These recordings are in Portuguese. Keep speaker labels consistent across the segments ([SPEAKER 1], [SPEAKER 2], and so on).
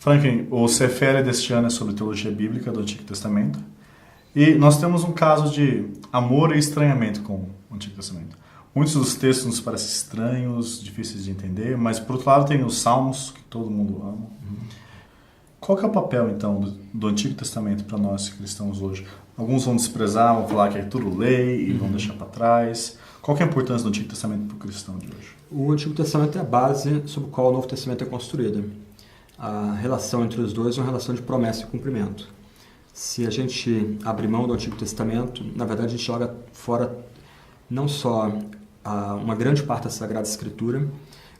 [SPEAKER 1] Franklin, o Cefere deste ano é sobre teologia bíblica do Antigo Testamento. E nós temos um caso de amor e estranhamento com o Antigo Testamento. Muitos dos textos nos parecem estranhos, difíceis de entender, mas por outro lado tem os Salmos, que todo mundo ama. Qual que é o papel, então, do Antigo Testamento para nós cristãos hoje? Alguns vão desprezar, vão falar que é tudo lei e vão deixar para trás. Qual que é a importância do Antigo Testamento para o cristão de hoje?
[SPEAKER 2] O Antigo Testamento é a base sobre a qual o Novo Testamento é construído. A relação entre os dois é uma relação de promessa e cumprimento. Se a gente abrir mão do Antigo Testamento, na verdade a gente joga fora não só uma grande parte da Sagrada Escritura,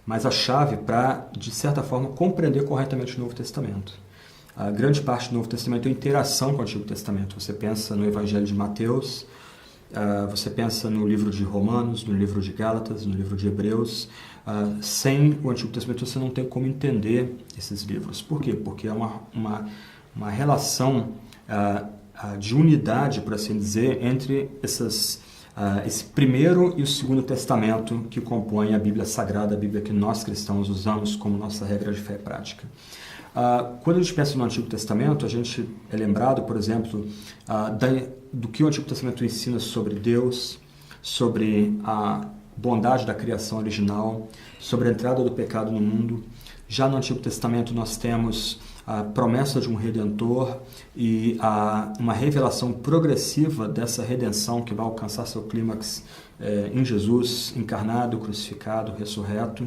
[SPEAKER 2] mas a chave para, de certa forma, compreender corretamente o Novo Testamento. A grande parte do Novo Testamento é interação com o Antigo Testamento. Você pensa no Evangelho de Mateus, você pensa no livro de Romanos, no livro de Gálatas, no livro de Hebreus. Sem o Antigo Testamento você não tem como entender esses livros. Por quê? Porque é uma relação de unidade, por assim dizer, entre esse primeiro e o segundo testamento que compõem a Bíblia Sagrada, a Bíblia que nós cristãos usamos como nossa regra de fé e prática. Quando a gente pensa no Antigo Testamento, a gente é lembrado, por exemplo, do que o Antigo Testamento ensina sobre Deus, sobre a bondade da criação original, sobre a entrada do pecado no mundo. Já no Antigo Testamento nós temos a promessa de um Redentor e uma revelação progressiva dessa redenção que vai alcançar seu clímax em Jesus, encarnado, crucificado, ressurreto.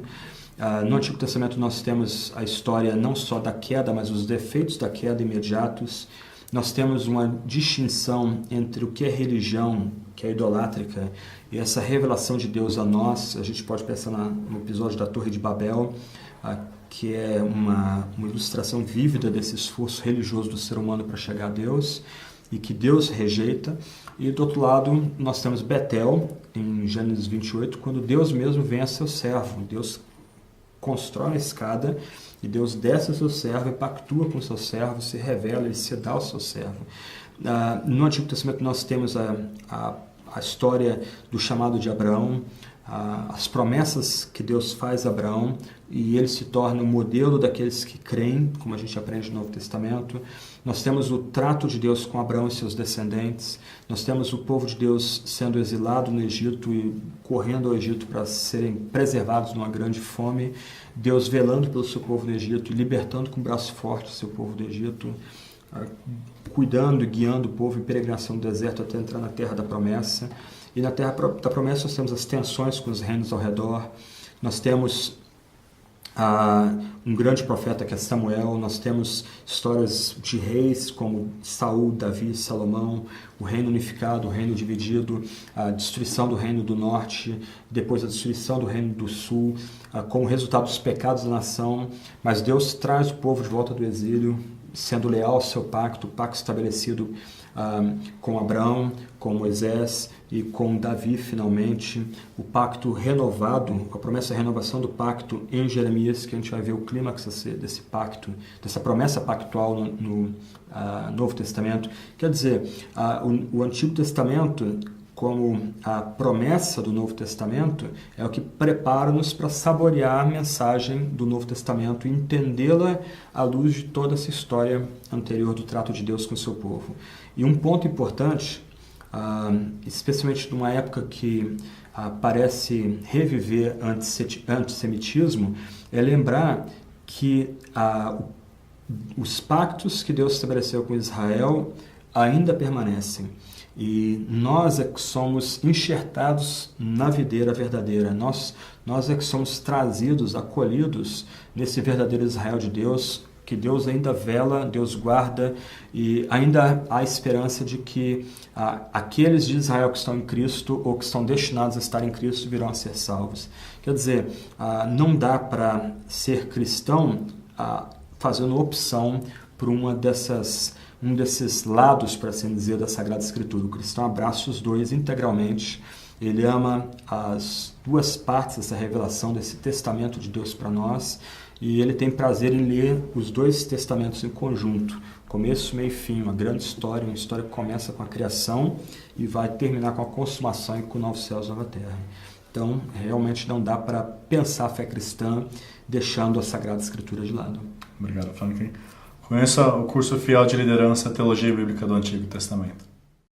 [SPEAKER 2] No Antigo Testamento nós temos a história não só da queda, mas os defeitos da queda imediatos. Nós temos uma distinção entre o que é religião, que é idolátrica, e essa revelação de Deus a nós. A gente pode pensar no episódio da Torre de Babel, que é uma ilustração vívida desse esforço religioso do ser humano para chegar a Deus, e que Deus rejeita. E do outro lado nós temos Betel, em Gênesis 28, quando Deus mesmo vem a seu servo. Deus constrói a escada e Deus desce ao seu servo e pactua com o seu servo, se revela e se dá ao seu servo. No Antigo Testamento nós temos a história do chamado de Abraão, as promessas que Deus faz a Abraão, e ele se torna o modelo daqueles que creem, como a gente aprende no Novo Testamento. Nós temos o trato de Deus com Abraão e seus descendentes. Nós temos o povo de Deus sendo exilado no Egito e correndo ao Egito para serem preservados numa grande fome. Deus velando pelo seu povo do Egito e libertando com braço forte o seu povo do Egito, cuidando e guiando o povo em peregrinação no deserto até entrar na terra da promessa. E na terra da promessa nós temos as tensões com os reinos ao redor. Nós temos um grande profeta que é Samuel. Nós temos histórias de reis como Saul, Davi, Salomão, o reino unificado, o reino dividido, a destruição do reino do norte, depois a destruição do reino do sul, como resultado dos pecados da nação. Mas Deus traz o povo de volta do exílio, sendo leal ao seu pacto, o pacto estabelecido com Abraão, com Moisés e com Davi, finalmente, o pacto renovado, a promessa de renovação do pacto em Jeremias, que a gente vai ver o clímax desse pacto, dessa promessa pactual no Novo Testamento. Quer dizer, o Antigo Testamento, como a promessa do Novo Testamento, é o que prepara-nos para saborear a mensagem do Novo Testamento e entendê-la à luz de toda essa história anterior do trato de Deus com o seu povo. E um ponto importante, especialmente numa época que parece reviver antissemitismo, é lembrar que os pactos que Deus estabeleceu com Israel ainda permanecem. E nós é que somos enxertados na videira verdadeira. Nós é que somos trazidos, acolhidos nesse verdadeiro Israel de Deus, que Deus ainda vela, Deus guarda, e ainda há esperança de que aqueles de Israel que estão em Cristo ou que estão destinados a estar em Cristo virão a ser salvos. Quer dizer, não dá para ser cristão fazendo opção por um desses lados, para assim dizer, da Sagrada Escritura. O cristão abraça os dois integralmente. Ele ama as duas partes dessa revelação, desse testamento de Deus para nós, e ele tem prazer em ler os dois testamentos em conjunto, começo, meio e fim, uma grande história, uma história que começa com a criação e vai terminar com a consumação e com novos céus e nova terra. Então, realmente não dá para pensar a fé cristã deixando a Sagrada Escritura de lado.
[SPEAKER 1] Obrigado, Franklin. Conheça o curso Fiel de Liderança Teologia Bíblica do Antigo Testamento.